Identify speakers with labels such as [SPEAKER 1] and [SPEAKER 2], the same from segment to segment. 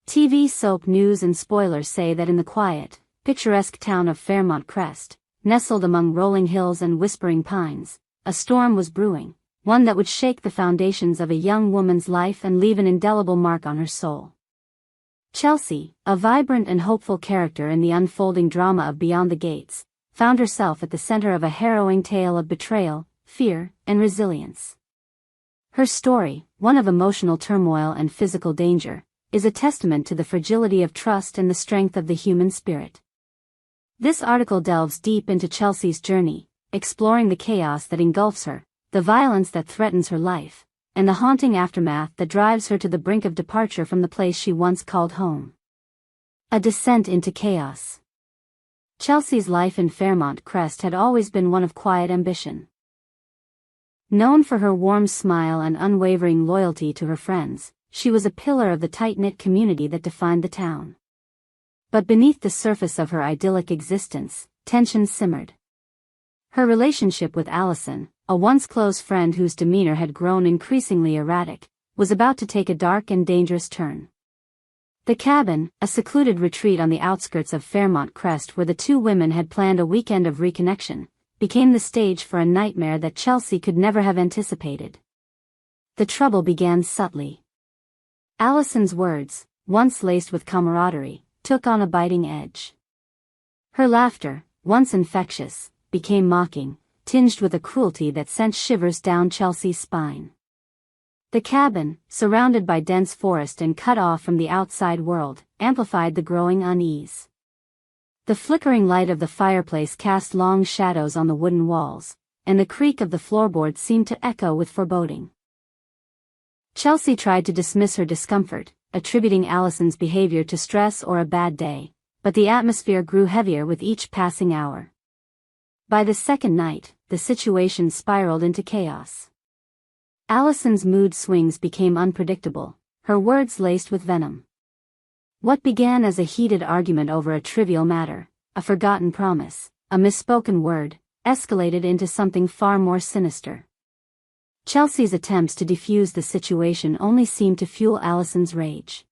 [SPEAKER 1] TV soap news and spoilers say that in the quiet, picturesque town of Fairmont Crest, nestled among rolling hills and whispering pines, a storm was brewing, one that would shake the foundations of a young woman's life and leave an indelible mark on her soul. Chelsea, a vibrant and hopeful character in the unfolding drama of Beyond the Gates, found herself at the center of a harrowing tale of betrayal, fear, and resilience. Her story, one of emotional turmoil and physical danger, is a testament to the fragility of trust and the strength of the human spirit. This article delves deep into Chelsea's journey, exploring the chaos that engulfs her, the violence that threatens her life, and the haunting aftermath that drives her to the brink of departure from the place she once called home. A descent into chaos. Chelsea's life in Fairmont Crest had always been one of quiet ambition. Known for her warm smile and unwavering loyalty to her friends, she was a pillar of the tight-knit community that defined the town. But beneath the surface of her idyllic existence, tension simmered. Her relationship with Alison, a once close friend whose demeanor had grown increasingly erratic, was about to take a dark and dangerous turn. The cabin, a secluded retreat on the outskirts of Fairmont Crest where the two women had planned a weekend of reconnection, became the stage for a nightmare that Chelsea could never have anticipated. The trouble began subtly. Alison's words, once laced with camaraderie, took on a biting edge. Her laughter, once infectious, became mocking, tinged with a cruelty that sent shivers down Chelsea's spine. The cabin, surrounded by dense forest and cut off from the outside world, amplified the growing unease. The flickering light of the fireplace cast long shadows on the wooden walls, and the creak of the floorboards seemed to echo with foreboding. Chelsea tried to dismiss her discomfort, attributing Alison's behavior to stress or a bad day, but the atmosphere grew heavier with each passing hour. By the second night, the situation spiraled into chaos. Alison's mood swings became unpredictable, her words laced with venom. What began as a heated argument over a trivial matter, a forgotten promise, a misspoken word, escalated into something far more sinister. Chelsea's attempts to defuse the situation only seemed to fuel Alison's rage.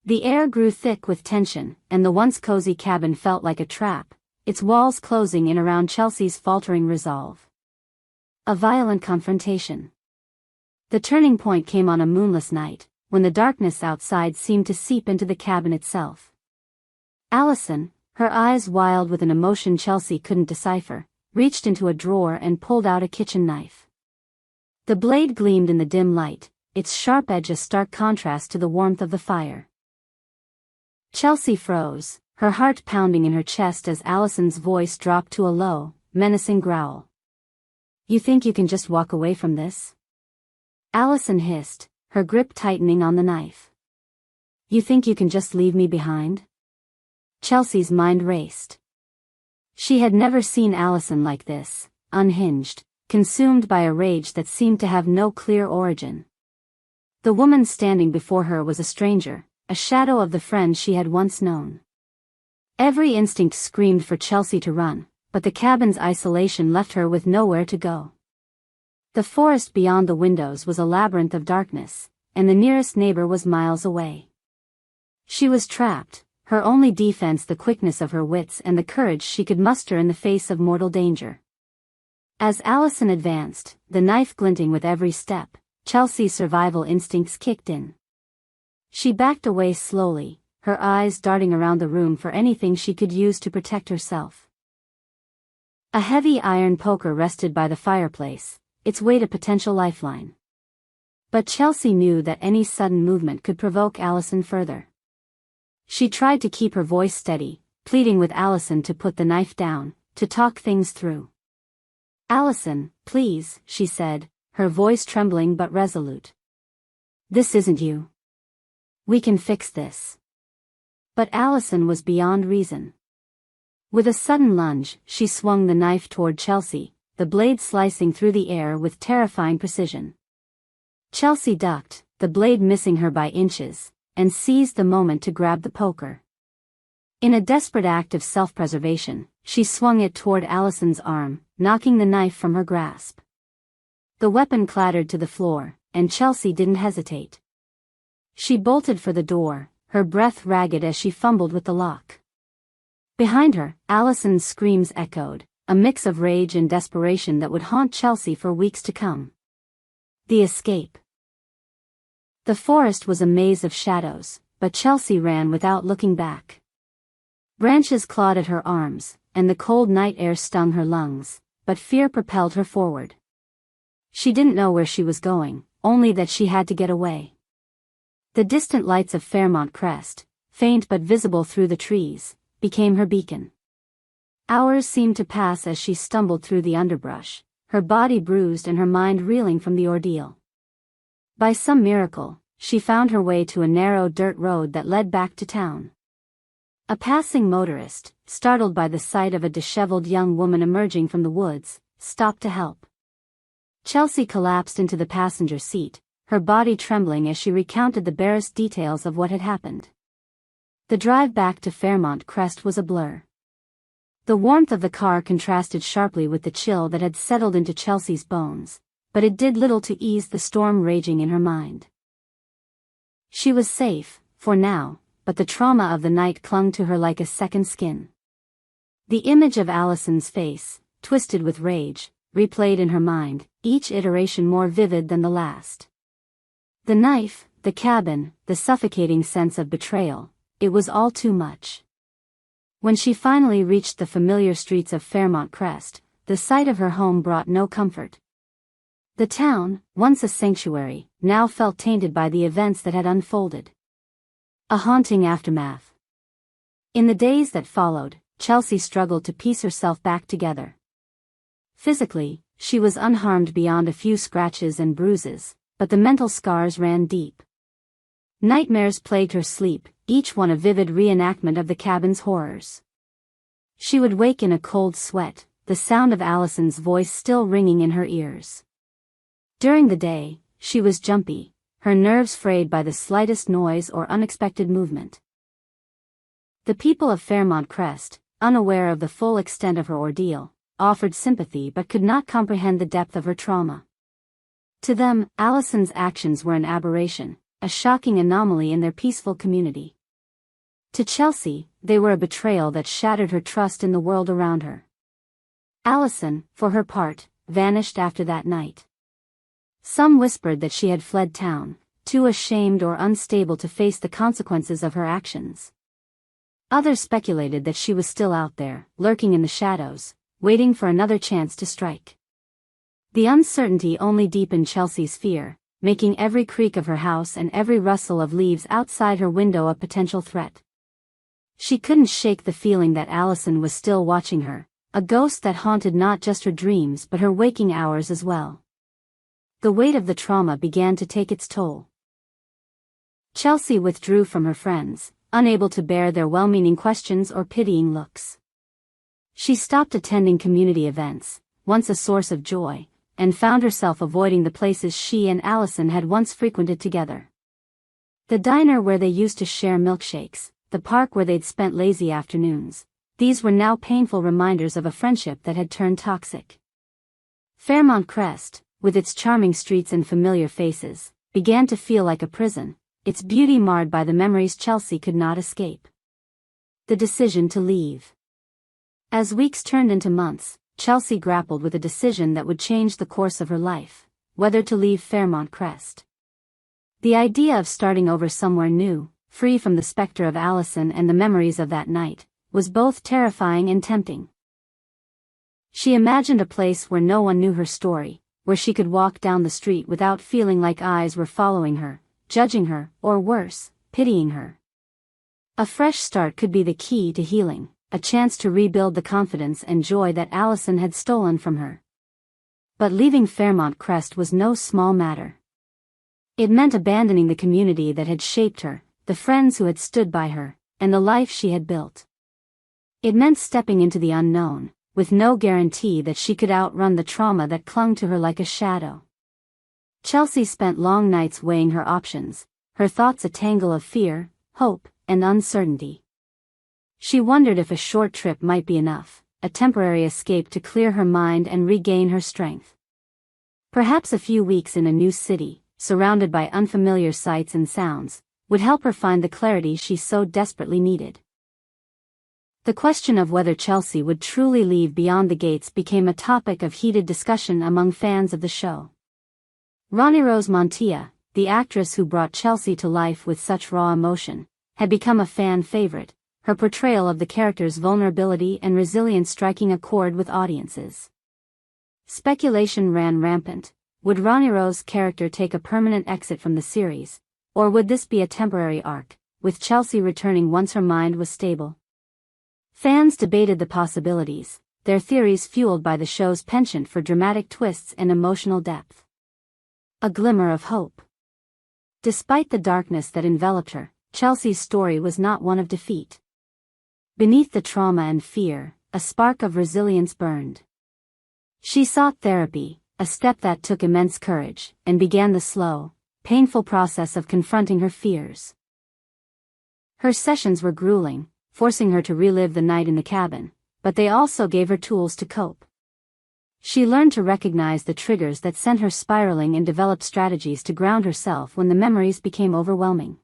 [SPEAKER 1] The air grew thick with tension, and the once cozy cabin felt like a trap, its walls closing in around Chelsea's faltering resolve. A violent confrontation. The turning point came on a moonless night, when the darkness outside seemed to seep into the cabin itself. Alison, her eyes wild with an emotion Chelsea couldn't decipher, reached into a drawer and pulled out a kitchen knife. The blade gleamed in the dim light, its sharp edge a stark contrast to the warmth of the fire. Chelsea froze, her heart pounding in her chest as Alison's voice dropped to a low, menacing growl. "You think you can just walk away from this?" Alison hissed, her grip tightening on the knife. "You think you can just leave me behind?" Chelsea's mind raced. She had never seen Alison like this, unhinged, consumed by a rage that seemed to have no clear origin. The woman standing before her was a stranger, a shadow of the friend she had once known. Every instinct screamed for Chelsea to run, but the cabin's isolation left her with nowhere to go. The forest beyond the windows was a labyrinth of darkness, and the nearest neighbor was miles away. She was trapped, her only defense the quickness of her wits and the courage she could muster in the face of mortal danger. As Alison advanced, the knife glinting with every step, Chelsea's survival instincts kicked in. She backed away slowly, her eyes darting around the room for anything she could use to protect herself. A heavy iron poker rested by the fireplace, its weight a potential lifeline. But Chelsea knew that any sudden movement could provoke Alison further. She tried to keep her voice steady, pleading with Alison to put the knife down, to talk things through. "Alison, please," she said, her voice trembling but resolute. "This isn't you. We can fix this." But Alison was beyond reason. With a sudden lunge, she swung the knife toward Chelsea, the blade slicing through the air with terrifying precision. Chelsea ducked, the blade missing her by inches, and seized the moment to grab the poker. In a desperate act of self-preservation, she swung it toward Alison's arm, knocking the knife from her grasp. The weapon clattered to the floor, and Chelsea didn't hesitate. She bolted for the door, her breath ragged as she fumbled with the lock. Behind her, Alison's screams echoed, a mix of rage and desperation that would haunt Chelsea for weeks to come. The escape. The forest was a maze of shadows, but Chelsea ran without looking back. Branches clawed at her arms, and the cold night air stung her lungs, but fear propelled her forward. She didn't know where she was going, only that she had to get away. The distant lights of Fairmont Crest, faint but visible through the trees, became her beacon. Hours seemed to pass as she stumbled through the underbrush, her body bruised and her mind reeling from the ordeal. By some miracle, she found her way to a narrow dirt road that led back to town. A passing motorist, startled by the sight of a disheveled young woman emerging from the woods, stopped to help. Chelsea collapsed into the passenger seat, her body trembling as she recounted the barest details of what had happened. The drive back to Fairmont Crest was a blur. The warmth of the car contrasted sharply with the chill that had settled into Chelsea's bones, but it did little to ease the storm raging in her mind. She was safe, for now, but the trauma of the night clung to her like a second skin. The image of Alison's face, twisted with rage, replayed in her mind, each iteration more vivid than the last. The knife, the cabin, the suffocating sense of betrayal, it was all too much. When she finally reached the familiar streets of Fairmont Crest, the sight of her home brought no comfort. The town, once a sanctuary, now felt tainted by the events that had unfolded. A haunting aftermath. In the days that followed, Chelsea struggled to piece herself back together. Physically, she was unharmed beyond a few scratches and bruises, but the mental scars ran deep. Nightmares plagued her sleep, each one a vivid reenactment of the cabin's horrors. She would wake in a cold sweat, the sound of Alison's voice still ringing in her ears. During the day, she was jumpy, her nerves frayed by the slightest noise or unexpected movement. The people of Fairmont Crest, unaware of the full extent of her ordeal, offered sympathy but could not comprehend the depth of her trauma. To them, Alison's actions were an aberration, a shocking anomaly in their peaceful community. To Chelsea, they were a betrayal that shattered her trust in the world around her. Alison, for her part, vanished after that night. Some whispered that she had fled town, too ashamed or unstable to face the consequences of her actions. Others speculated that she was still out there, lurking in the shadows, waiting for another chance to strike. The uncertainty only deepened Chelsea's fear, making every creak of her house and every rustle of leaves outside her window a potential threat. She couldn't shake the feeling that Alison was still watching her, a ghost that haunted not just her dreams but her waking hours as well. The weight of the trauma began to take its toll. Chelsea withdrew from her friends, unable to bear their well-meaning questions or pitying looks. She stopped attending community events, once a source of joy, and found herself avoiding the places she and Alison had once frequented together. The diner where they used to share milkshakes, the park where they'd spent lazy afternoons, these were now painful reminders of a friendship that had turned toxic. Fairmont Crest, with its charming streets and familiar faces, began to feel like a prison, its beauty marred by the memories Chelsea could not escape. The decision to leave. As weeks turned into months, Chelsea grappled with a decision that would change the course of her life, whether to leave Fairmont Crest. The idea of starting over somewhere new, free from the specter of Alison and the memories of that night, was both terrifying and tempting. She imagined a place where no one knew her story, where she could walk down the street without feeling like eyes were following her, judging her, or worse, pitying her. A fresh start could be the key to healing, a chance to rebuild the confidence and joy that Alison had stolen from her. But leaving Fairmont Crest was no small matter. It meant abandoning the community that had shaped her, the friends who had stood by her, and the life she had built. It meant stepping into the unknown, with no guarantee that she could outrun the trauma that clung to her like a shadow. Chelsea spent long nights weighing her options, her thoughts a tangle of fear, hope, and uncertainty. She wondered if a short trip might be enough, a temporary escape to clear her mind and regain her strength. Perhaps a few weeks in a new city, surrounded by unfamiliar sights and sounds, would help her find the clarity she so desperately needed. The question of whether Chelsea would truly leave Beyond the Gates became a topic of heated discussion among fans of the show. Ronnie Rose Montilla, the actress who brought Chelsea to life with such raw emotion, had become a fan favorite, her portrayal of the character's vulnerability and resilience striking a chord with audiences. Speculation ran rampant. Would Ronnie Rose's character take a permanent exit from the series, or would this be a temporary arc, with Chelsea returning once her mind was stable? Fans debated the possibilities, their theories fueled by the show's penchant for dramatic twists and emotional depth. A glimmer of hope. Despite the darkness that enveloped her, Chelsea's story was not one of defeat. Beneath the trauma and fear, a spark of resilience burned. She sought therapy, a step that took immense courage, and began the slow, painful process of confronting her fears. Her sessions were grueling, forcing her to relive the night in the cabin, but they also gave her tools to cope. She learned to recognize the triggers that sent her spiraling and developed strategies to ground herself when the memories became overwhelming.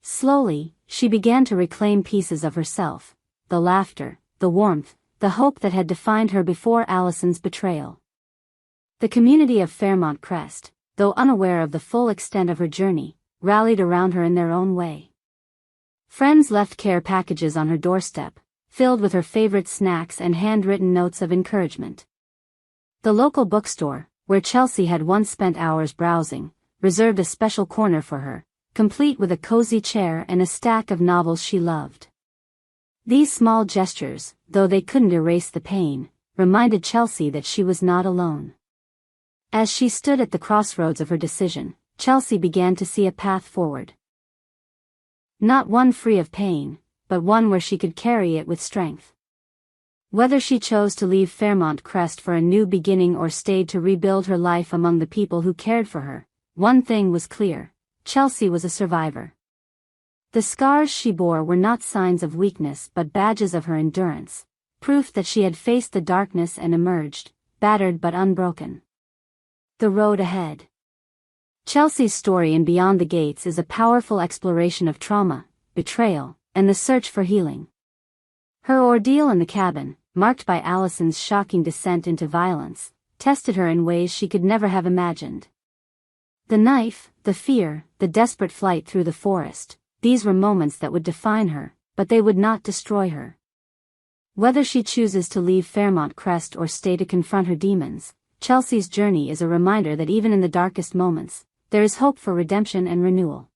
[SPEAKER 1] Slowly, she began to reclaim pieces of herself, the laughter, the warmth, the hope that had defined her before Alison's betrayal. The community of Fairmont Crest, though unaware of the full extent of her journey, rallied around her in their own way. Friends left care packages on her doorstep, filled with her favorite snacks and handwritten notes of encouragement. The local bookstore, where Chelsea had once spent hours browsing, reserved a special corner for her, complete with a cozy chair and a stack of novels she loved. These small gestures, though they couldn't erase the pain, reminded Chelsea that she was not alone. As she stood at the crossroads of her decision, Chelsea began to see a path forward. Not one free of pain, but one where she could carry it with strength. Whether she chose to leave Fairmont Crest for a new beginning or stayed to rebuild her life among the people who cared for her, one thing was clear: Chelsea was a survivor. The scars she bore were not signs of weakness but badges of her endurance, proof that she had faced the darkness and emerged, battered but unbroken. The road ahead. Chelsea's story in Beyond the Gates is a powerful exploration of trauma, betrayal, and the search for healing. Her ordeal in the cabin, marked by Alison's shocking descent into violence, tested her in ways she could never have imagined. The knife, the fear, the desperate flight through the forest, these were moments that would define her, but they would not destroy her. Whether she chooses to leave Fairmont Crest or stay to confront her demons, Chelsea's journey is a reminder that even in the darkest moments, there is hope for redemption and renewal.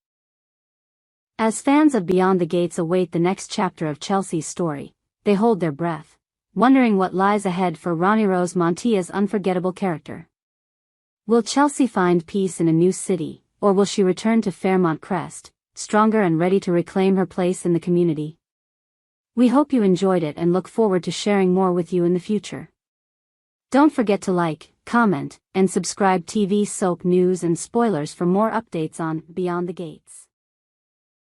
[SPEAKER 1] As fans of Beyond the Gates await the next chapter of Chelsea's story, they hold their breath, wondering what lies ahead for Ronnie Rose Montilla's unforgettable character. Will Chelsea find peace in a new city, or will she return to Fairmont Crest, stronger and ready to reclaim her place in the community? We hope you enjoyed it and look forward to sharing more with you in the future. Don't forget to like, comment, and subscribe TV soap news and spoilers for more updates on Beyond the Gates.